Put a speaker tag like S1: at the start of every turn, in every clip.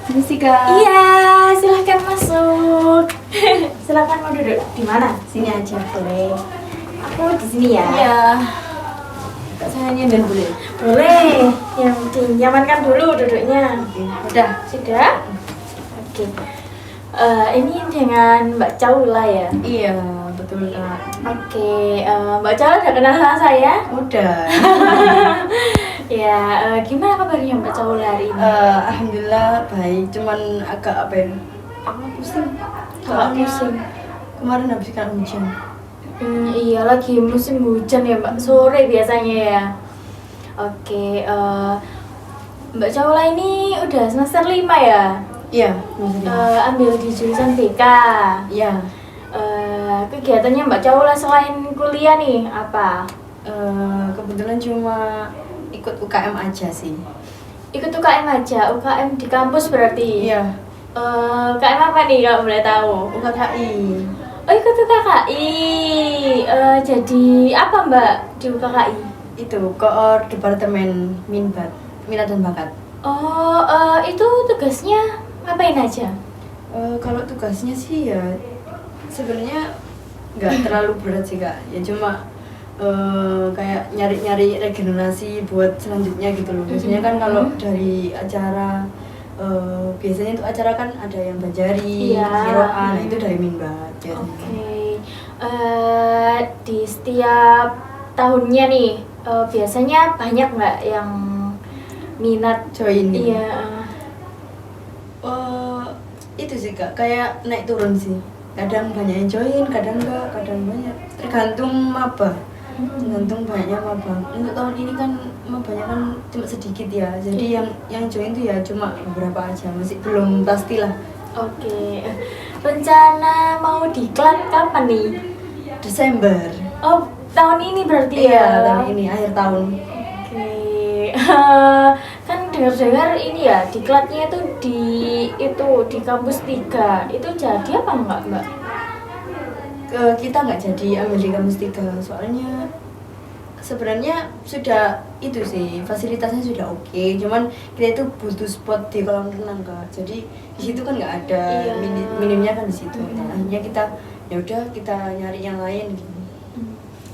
S1: Jessica.
S2: Iya, silahkan masuk. Silahkan mau duduk di mana?
S1: Sini aja.
S2: Boleh. Aku di sini ya.
S1: Iya. Kak saya nyender boleh?
S2: Boleh. Yang dinyamankan dulu duduknya.
S1: Udah.
S2: Sudah? Oke. Ini dengan Mbak Caula ya.
S1: Iya, betul Kak.
S2: Oke, Mbak Caula udah kenal sama saya?
S1: Udah.
S2: Ya, gimana kabarnya Mbak Caula hari ini?
S1: Alhamdulillah baik, cuman agak apa ya? Aku pusing.
S2: Agak pusing.
S1: Kemarin habis kena hujan.
S2: Iya lagi musim hujan ya Mbak, sore biasanya ya. Oke, Mbak Caula ini udah semester 5 ya?
S1: Iya, maksudnya.
S2: Ambil di jurusan BK.
S1: Iya.
S2: Kegiatannya Mbak Caula selain kuliah nih apa?
S1: Kebetulan cuma ikut UKM aja sih.
S2: Ikut UKM aja, UKM di kampus berarti?
S1: Iya.
S2: UKM apa nih kalau boleh tahu?
S1: UKKI.
S2: Oh ikut UKKI, jadi apa Mbak di UKKI?
S1: Itu koor departemen minat dan bakat.
S2: Oh, itu tugasnya ngapain aja?
S1: Kalau tugasnya sih ya sebenarnya nggak terlalu berat sih Kak. Ya cuma kayak nyari-nyari regenerasi buat selanjutnya gitu loh. Biasanya kan kalau dari acara biasanya untuk acara kan ada yang bajari,
S2: Iya.
S1: kiroan, itu dari minbat.
S2: Oke. Di setiap tahunnya nih, biasanya banyak nggak yang minat?
S1: Join.
S2: Iya.
S1: Itu sih Kak, kayak naik turun sih. Kadang banyak yang join, kadang enggak, kadang banyak. Tergantung maba. Tergantung banyaknya maba. Untuk tahun ini kan mabanya kan cuma sedikit ya. Jadi yang join tuh ya cuma beberapa aja, masih belum pastilah.
S2: Oke. Rencana mau diklat kapan nih?
S1: Desember.
S2: Oh, tahun ini berarti
S1: Iya,
S2: ya?
S1: tahun ini akhir tahun.
S2: Oke. Kan dengar-dengar ini ya, diklatnya itu di kampus 3. Itu jadi apa enggak, Mbak?
S1: Kita nggak jadi ambil di kampus 3 soalnya sebenarnya sudah itu sih fasilitasnya sudah oke, cuman kita itu butuh spot di kolam renang Kak. Jadi di situ kan nggak ada,
S2: Iya.
S1: minimnya kan di situ. Nah, akhirnya kita ya udah kita nyari yang lain gitu.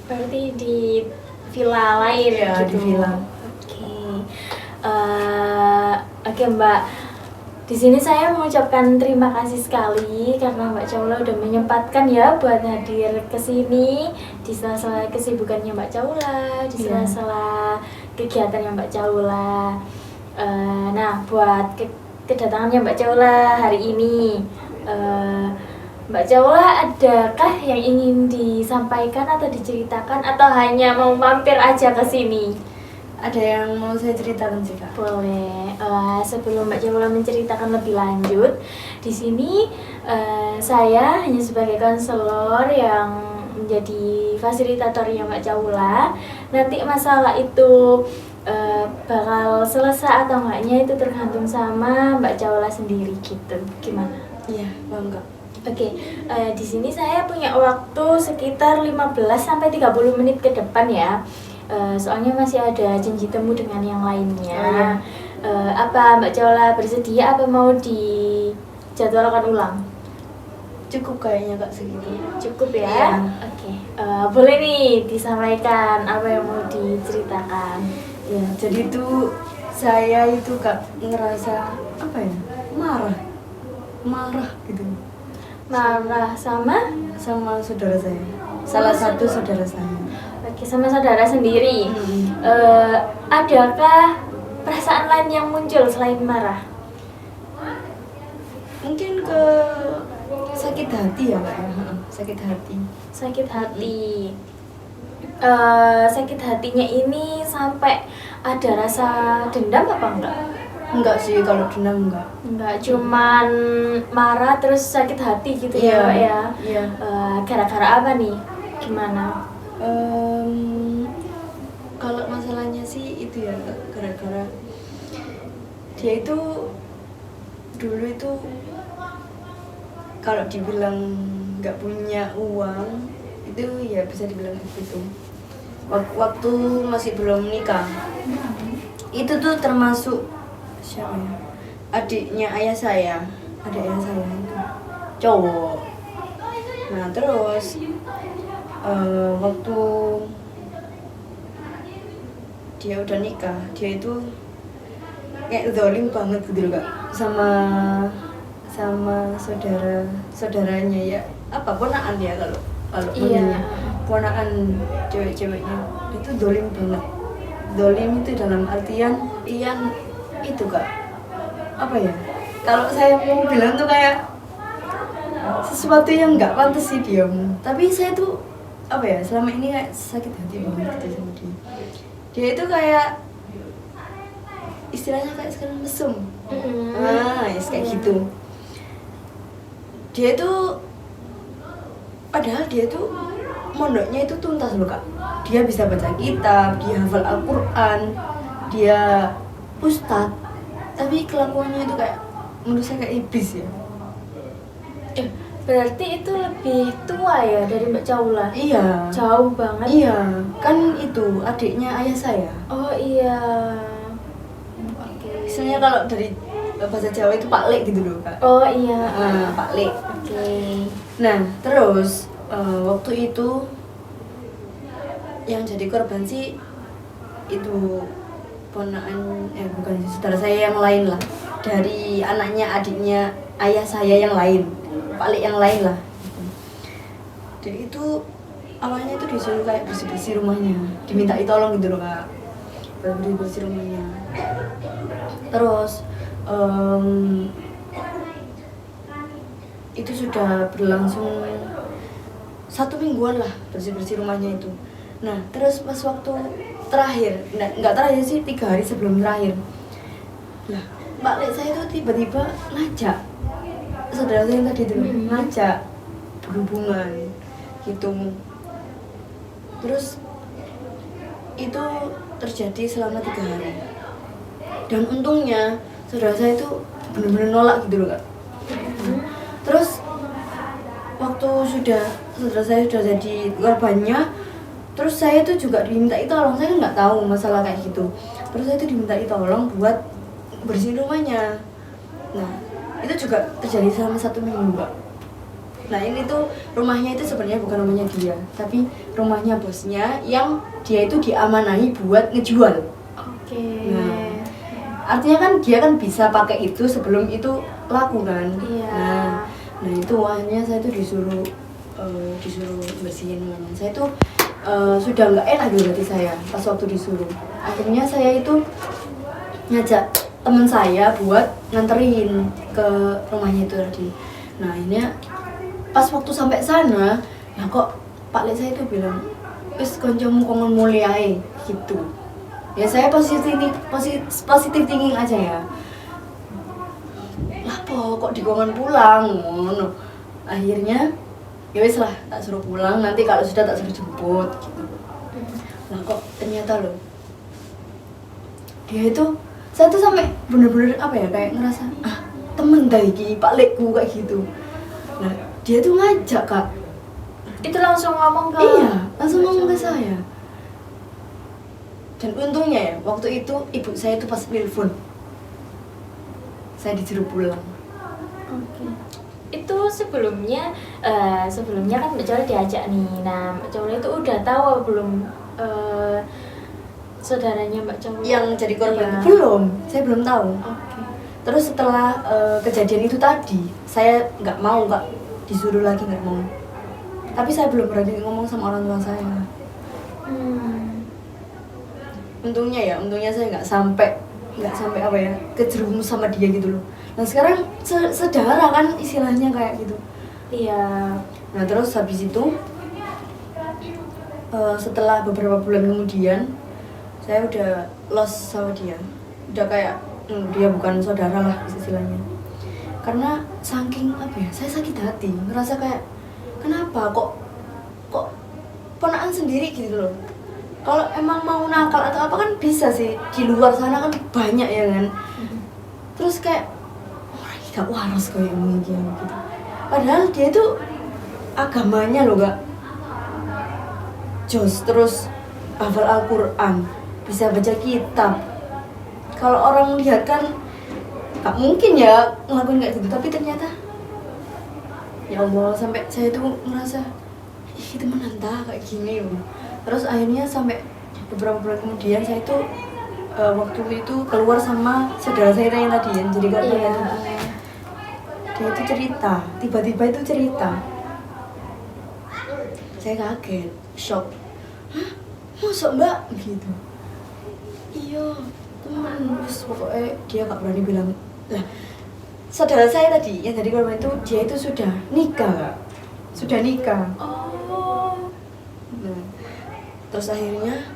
S2: Berarti di villa lain
S1: Iya,
S2: gitu.
S1: di villa.
S2: Oke. Oke, Mbak. Di sini saya mengucapkan terima kasih sekali karena Mbak Caula udah menyempatkan ya buat hadir ke sini di sela-sela kesibukannya Mbak Caula, di
S1: Iya.
S2: sela-sela kegiatannya Mbak Caula. Nah, buat kedatangannya Mbak Caula hari ini, Mbak Caula adakah yang ingin disampaikan atau diceritakan atau hanya mau mampir aja ke sini?
S1: Ada yang mau saya ceritakan sih Kak?
S2: Boleh. Sebelum Mbak Caula menceritakan lebih lanjut, di sini saya hanya sebagai konselor yang menjadi fasilitatornya Mbak Caula. Nanti masalah itu bakal selesai atau enggaknya itu tergantung sama Mbak Caula sendiri gitu. Gimana?
S1: Iya, bangga.
S2: Oke, di sini saya punya waktu sekitar 15 sampai 30 menit ke depan ya. Soalnya masih ada janji temu dengan yang lainnya.
S1: Oh, iya.
S2: Apa Mbak Caula bersedia apa mau dijadwalkan ulang?
S1: Cukup kayaknya Kak segitu.
S2: Cukup ya?
S1: Iya.
S2: Oke, boleh nih disampaikan apa yang mau diceritakan.
S1: Ya, jadi tuh saya itu Kak ngerasa apa ya? Marah gitu.
S2: Marah sama
S1: Saudara saya. Salah satu saudara saya.
S2: Oke, sama saudara sendiri.
S1: Hmm.
S2: Adakah perasaan lain yang muncul selain marah?
S1: Mungkin ke sakit hati ya Kak ya. Sakit hati.
S2: Sakit hati. Sakit hatinya ini sampai ada rasa dendam apa enggak?
S1: Enggak sih, kalau dendam enggak.
S2: Enggak, cuman marah terus sakit hati gitu ya, Mbak ya.
S1: Iya.
S2: Gara-gara apa nih? Gimana?
S1: Kalau masalahnya sih itu ya Kak, gara-gara dia itu dulu itu kalau dibilang nggak punya uang itu ya bisa dibilang begitu. Waktu masih belum nikah itu tuh termasuk siapa ya, adik ayah saya itu cowok. Nah terus waktu dia udah nikah, dia itu kayak zalim banget gitu loh Kak, sama saudaranya ya, apa ponakan ya kalau
S2: Iya.
S1: ponakan ceweknya itu zalim banget. Zalim itu dalam artian itu Kak, apa ya, kalau saya mau bilang tuh kayak sesuatu yang nggak pantas sih dia, tapi saya tuh apa ya, selama ini kayak sakit hati banget gitu sama dia. Dia itu kayak istilahnya kayak sekarang mesum. Yes, kayak gitu. Dia itu padahal dia tuh mondoknya itu tuntas loh Kak. Dia bisa baca kitab, dia hafal Al-Quran, dia ustadz, tapi kelakuannya itu kayak menurut saya kayak iblis ya.
S2: Berarti itu lebih tua ya dari Mbak Caula?
S1: Iya.
S2: Jauh banget.
S1: Iya, kan itu adiknya ayah saya.
S2: Oh iya. Oke.
S1: Misalnya kalau dari bahasa Jawa itu Pak Lek gitu loh Kak.
S2: Oh iya.
S1: Pak Lek.
S2: Oke.
S1: Nah terus waktu itu yang jadi korban sih itu ponakan, bukan saudara saya yang lain lah, dari adiknya ayah saya yang lain, Pak Lek yang lain lah. Jadi itu awalnya itu disuruh kayak bersih-bersih rumahnya, dimintai tolong gitu loh Kak, bersih rumahnya. Terus itu sudah berlangsung 1 mingguan lah bersih-bersih rumahnya itu. Nah terus pas waktu terakhir, nggak terakhir sih, 3 hari sebelum terakhir lah, Pak Lek saya itu tiba-tiba ngajak saudara saya yang tadi itu, ngajak berhubungan gitu. Terus itu terjadi selama 3 hari, dan untungnya saudara saya itu benar-benar nolak gitu loh Kak. Terus waktu saudara saya sudah jadi korbannya, terus saya tuh juga dimintai tolong. Saya kan nggak tahu masalah kayak gitu, terus saya tuh dimintai tolong buat bersihin rumahnya. Nah itu juga terjadi selama 1 minggu Mbak. Nah ini tuh rumahnya itu sebenarnya bukan rumahnya dia, tapi rumahnya bosnya yang dia itu diamanahi buat ngejual.
S2: Oke.
S1: Nah artinya kan dia kan bisa pakai itu sebelum itu laku kan.
S2: Iya.
S1: Nah itu akhirnya saya tuh disuruh bersihin rumahnya. Saya tuh sudah nggak enak gitu hati saya pas waktu disuruh. Akhirnya saya itu ngajak teman saya buat nganterin ke rumahnya itu tadi. Nah akhirnya pas waktu sampai sana, ya kok Pak Lek saya itu bilang, wis koncomu kongon muliae gitu. Ya saya positif thinking aja ya. Lah kok dikongkon pulang ngono. Akhirnya ya wis lah, tak suruh pulang, nanti kalau sudah tak suruh jemput gitu. Lah kok ternyata loh, dia itu, saya tuh sampai bener-bener apa ya, kayak ngerasa temen dah iki Pak Lekku kayak gitu. Nah dia tuh ngajak Kak.
S2: Itu langsung ngomong ke?
S1: Iya, langsung ngomong ke saya. Dan untungnya ya waktu itu ibu saya itu pas telepon, saya disuruh pulang.
S2: Oke. Itu sebelumnya kan Mbak Caula diajak nih. Nah Mbak Caula itu udah tahu apa belum saudaranya Mbak Caula
S1: Yang jadi korban?
S2: Iya.
S1: Belum, saya belum tahu.
S2: Oke.
S1: Terus setelah kejadian itu tadi, saya nggak mau Kak, disuruh lagi nggak mau. Tapi saya belum berani ngomong sama orang tua saya. Untungnya saya nggak sampai apa ya, kejerumus sama dia gitu loh. Nah sekarang sedara kan istilahnya kayak gitu.
S2: Iya.
S1: Nah terus habis itu setelah beberapa bulan kemudian, saya udah lost sama dia. Udah kayak dia bukan saudara lah istilahnya. Karena saking apa ya, saya sakit hati, ngerasa kayak kenapa kok ponakan sendiri gitu loh. Kalau emang mau nakal atau apa kan bisa sih, di luar sana kan banyak ya kan. Terus kayak orang tidak waras kayak gini gitu. Padahal dia itu agamanya loh Kak jos, terus hafal Al-Quran, bisa baca kitab. Kalau orang lihat kan gak mungkin ya ngelakuin kayak gitu, tapi ternyata ya Allah, sampai saya tuh merasa ih temenan tak kayak gini loh. Terus akhirnya sampai beberapa bulan kemudian saya tuh waktu itu keluar sama saudara saya yang tadi yang jadi korban
S2: Iya.
S1: itu. Dia itu cerita, tiba-tiba itu cerita, saya kaget, shock. Hah? Masa mbak? Gitu. Iya, teman. Terus pokoknya dia gak berani bilang. Lah, saudara saya tadi yang dari korban itu, dia itu sudah nikah Kak. Sudah nikah.
S2: Oh.
S1: Nah, terus akhirnya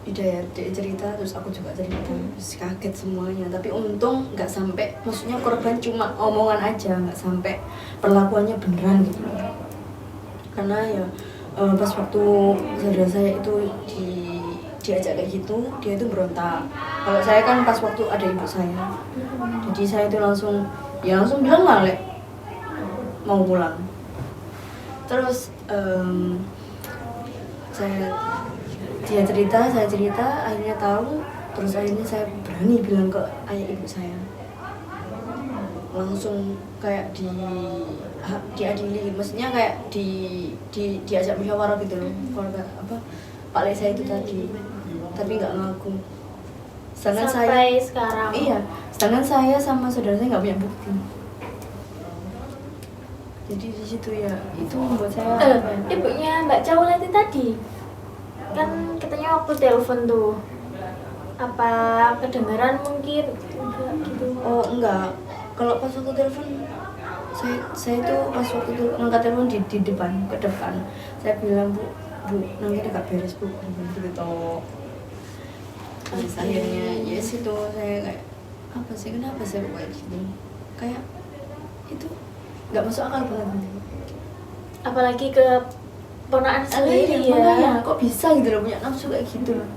S1: dia cerita, terus aku juga cerita, terus kaget semuanya. Tapi untung nggak sampai, maksudnya korban cuma omongan aja, nggak sampai perlakuannya beneran gitu. Karena ya pas waktu saudara saya itu diajak kayak gitu, dia itu berontak. Kalau saya kan pas waktu ada ibu saya, jadi saya itu langsung bilang lah, Lek, mau pulang. Terus dia cerita, saya cerita, akhirnya tahu. Terus akhirnya saya berani bilang ke ayah ibu saya, langsung kayak diadili, maksudnya kayak diajak musyawarah gitu loh, keluarga apa Pak Le saya itu tadi, tapi nggak ngaku. Sedangkan
S2: Sampai
S1: saya,
S2: sekarang.
S1: iya, sedangkan saya sama saudara saya nggak punya bukti. Jadi di situ ya, itu membuat saya
S2: Ibunya Mbak Caulati tadi kan katanya waktu telepon tuh, apa kedengeran mungkin enggak gitu?
S1: Oh enggak, kalau pas waktu telepon saya itu pas waktu itu ngangkat telepon di depan, ke depan, saya bilang bu nanti agak beres bu, gitu. Terus akhirnya yes itu saya kayak apa sih, kenapa saya kayak gini, kayak itu nggak masuk akal banget.
S2: Apalagi ke ponakan sendiri ya.
S1: Makanya kok bisa gitu loh, punya nafsu kayak gitu loh.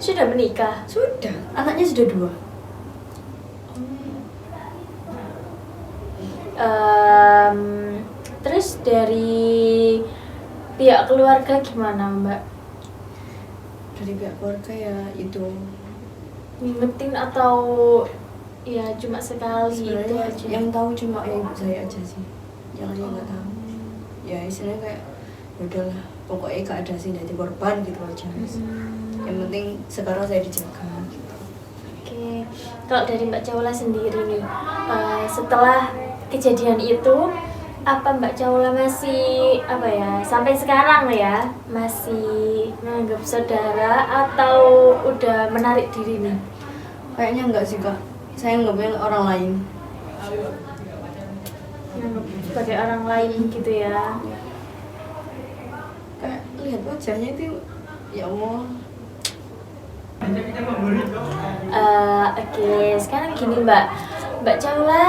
S2: Sudah menikah?
S1: Sudah, anaknya sudah 2.
S2: Terus dari pihak keluarga gimana Mbak?
S1: Dari pihak keluarga ya itu
S2: Ngingetin atau ya cuma sekali itu
S1: sebenarnya
S2: aja?
S1: yang tahu cuma ya ibu saya aja sih, yang lain nggak tahu. Ya istilahnya kayak ya udahlah, pokoknya gak ada sih dari korban gitu aja. Yang penting sekarang saya dijaga gitu.
S2: Oke, kalau dari Mbak Caula sendiri nih, setelah kejadian itu, apa Mbak Caula masih apa ya, sampai sekarang ya masih menganggap saudara atau udah menarik diri nih?
S1: Kayaknya enggak sih Kak, saya nggak orang lain.
S2: Menganggap sebagai orang lain gitu ya?
S1: Kayak lihat wajahnya itu, ya Allah.
S2: Oke, sekarang gini Mbak Caula,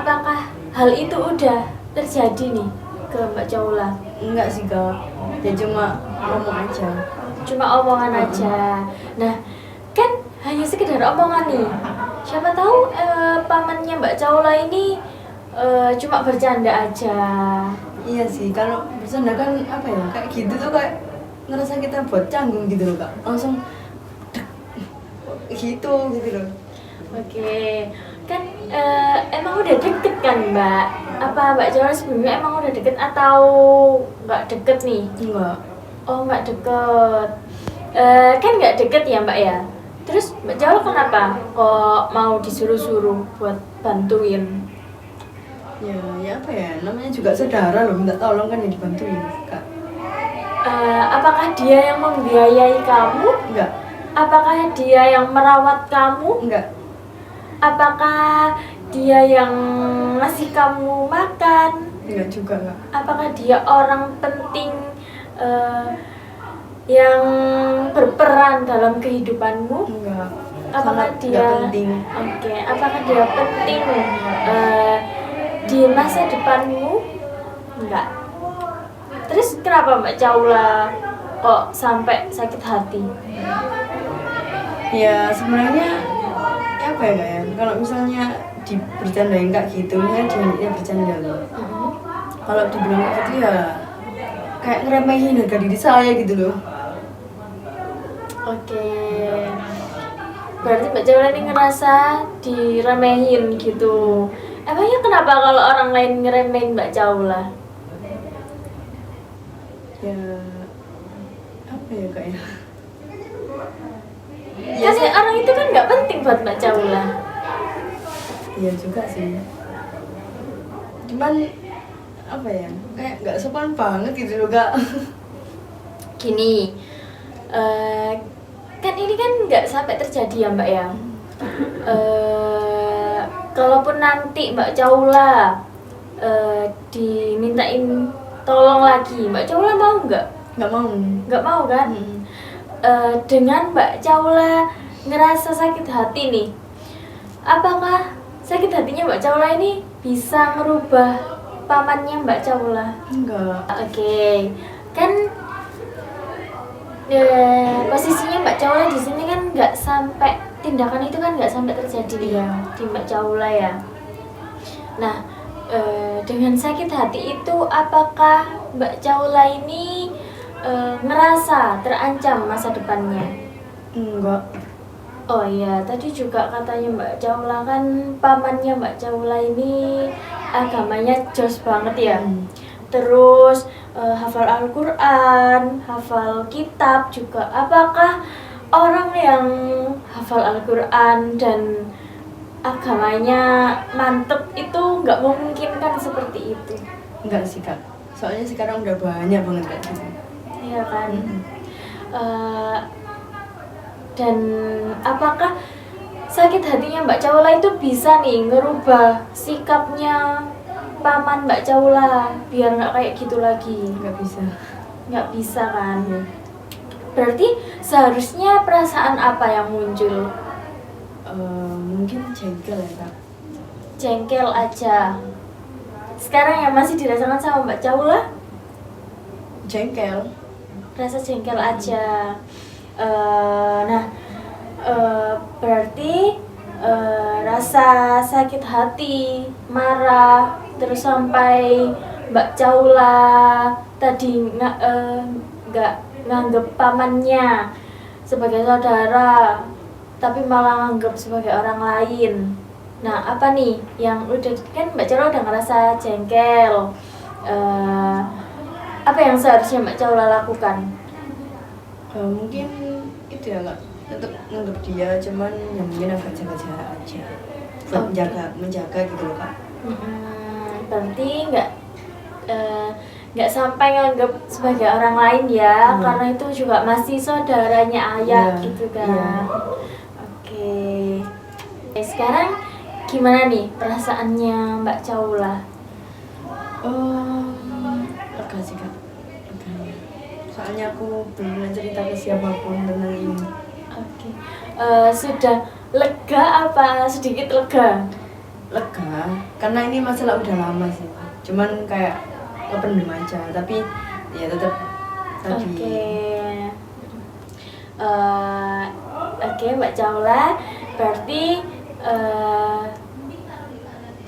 S2: apakah hal itu udah terjadi nih ke Mbak Caula?
S1: Enggak sih Kak, ya cuma ngomong aja.
S2: Cuma omongan aja. Nah, kan hanya sekedar omongan nih. Siapa tahu pamannya Mbak Caula ini cuma bercanda aja.
S1: Iya sih, kalau bercanda kan apa ya, kayak gitu tuh kayak ngerasa kita buat canggung gitu loh Kak, langsung dek, gitu loh.
S2: Oke, kan emang udah deket kan Mbak? Apa Mbak Caula sebelumnya emang udah deket atau nggak deket nih?
S1: Enggak.
S2: Oh nggak deket. Kan nggak deket ya Mbak ya? Terus Mbak Caula kenapa kok mau disuruh-suruh buat bantuin?
S1: Ya apa ya, namanya juga saudara loh, minta tolong kan ya dibantuin Kak.
S2: Apakah dia yang membiayai kamu?
S1: Enggak.
S2: Apakah dia yang merawat kamu?
S1: Enggak.
S2: Apakah dia yang ngasih kamu makan?
S1: Enggak juga Kak.
S2: Apakah dia orang penting yang berperan dalam kehidupanmu?
S1: Enggak.
S2: Apakah
S1: Sangat
S2: dia
S1: enggak penting.
S2: Oke, apakah dia penting di masa depanmu? Enggak. Terus kenapa Mbak Caula kok sampai sakit hati?
S1: Ya sebenarnya ya apa ya Kak ya, kalau misalnya bercandain Kak gitu, dia bercanda loh. Kalau dibilang kayak gitu ya kayak ngeremehin harga diri saya gitu loh.
S2: Oke. Berarti Mbak Jaula ini ngerasa diremehin gitu. Emangnya kenapa kalau orang lain ngeremehin Mbak Jaula?
S1: Ya apa ya kak ya?
S2: Kan orang itu kan nggak penting buat Mbak Jaula.
S1: Iya juga sih. Cuman apa ya? Kayak nggak sopan banget gitu loh kak.
S2: Gini, kan ini kan nggak sampai terjadi ya Mbak ya. Kalaupun nanti Mbak Jaula dimintain tolong lagi, Mbak Jaula mau nggak?
S1: Nggak mau.
S2: Nggak mau kan? Dengan Mbak Jaula ngerasa sakit hati nih, apakah sakit hatinya Mbak Jaula ini bisa merubah pamannya Mbak Jaula?
S1: Enggak.
S2: Oke, kan posisinya Mbak Jaula di sini kan nggak sampai tindakan itu kan nggak sampai terjadi
S1: Iya.
S2: di Mbak Jaula ya. Nah, dengan sakit hati itu apakah Mbak Jaula ini ngerasa terancam masa depannya?
S1: Enggak.
S2: Oh iya, tadi juga katanya Mbak Jaula kan pamannya Mbak Jaula ini agamanya jos banget ya. Terus hafal Al-Quran, hafal kitab juga. Apakah orang yang hafal Al-Quran dan agamanya mantep itu nggak memungkinkan seperti itu?
S1: Enggak sih kak. Soalnya sekarang udah banyak banget kayak gitu.
S2: Iya kan? Dan apakah sakit hatinya Mbak Jaula itu bisa nih ngerubah sikapnya paman Mbak Jaula biar nggak kayak gitu lagi?
S1: Nggak bisa.
S2: Nggak bisa kan? Berarti seharusnya perasaan apa yang muncul?
S1: Mungkin jengkel ya kak.
S2: Jengkel aja. Sekarang yang masih dirasakan sama Mbak Jaula?
S1: Jengkel.
S2: Rasa jengkel aja. Berarti rasa sakit hati, marah, terus sampai Mbak Jaula tadi nggak nganggep pamannya sebagai saudara, tapi malah nganggep sebagai orang lain. Nah, apa nih yang udah kan Mbak Jaula udah ngerasa jengkel? Apa yang seharusnya Mbak Jaula lakukan?
S1: Mungkin itu ya kak, untuk nganggep dia, cuman ya mungkin agak jaga jarak aja buat menjaga gitu loh kak.
S2: Berarti nggak sampai nganggep sebagai orang lain ya, karena itu juga masih saudaranya ayah gitu kan. Oke. Sekarang gimana nih perasaannya Mbak Jaula?
S1: Lega sih kak. Soalnya aku belum pernah cerita ke siapapun tentang ini.
S2: Oke. Sudah lega apa sedikit lega?
S1: Lega, karena ini masalah udah lama sih. Cuman kayak pendem aja, tapi ya tetap tadi.
S2: Oke, Mbak Jaula, berarti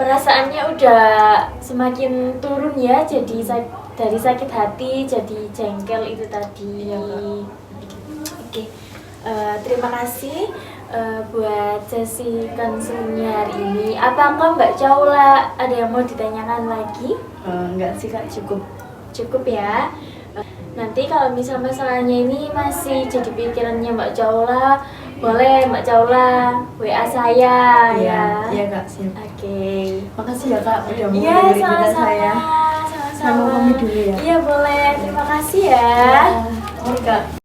S2: perasaannya udah semakin turun ya, jadi dari sakit hati jadi jengkel itu tadi.
S1: Iya, Kak.
S2: Oke, terima kasih buat sesi konselnya hari ini. Apakah Mbak Jaula ada yang mau ditanyakan lagi?
S1: Enggak sih kak,
S2: Cukup ya. Nanti kalau misal masalahnya ini masih jadi pikirannya Mbak Jaula, boleh Mbak Jaula WA saya ya.
S1: Iya kak, siap.
S2: Oke.
S1: Makasih ya kak udah mau
S2: Iya,
S1: dengerin cerita
S2: sama-sama.
S1: saya.
S2: Sama-sama.
S1: Saya mau pamit dulu ya.
S2: Iya boleh. Terima kasih ya.
S1: Mari kak.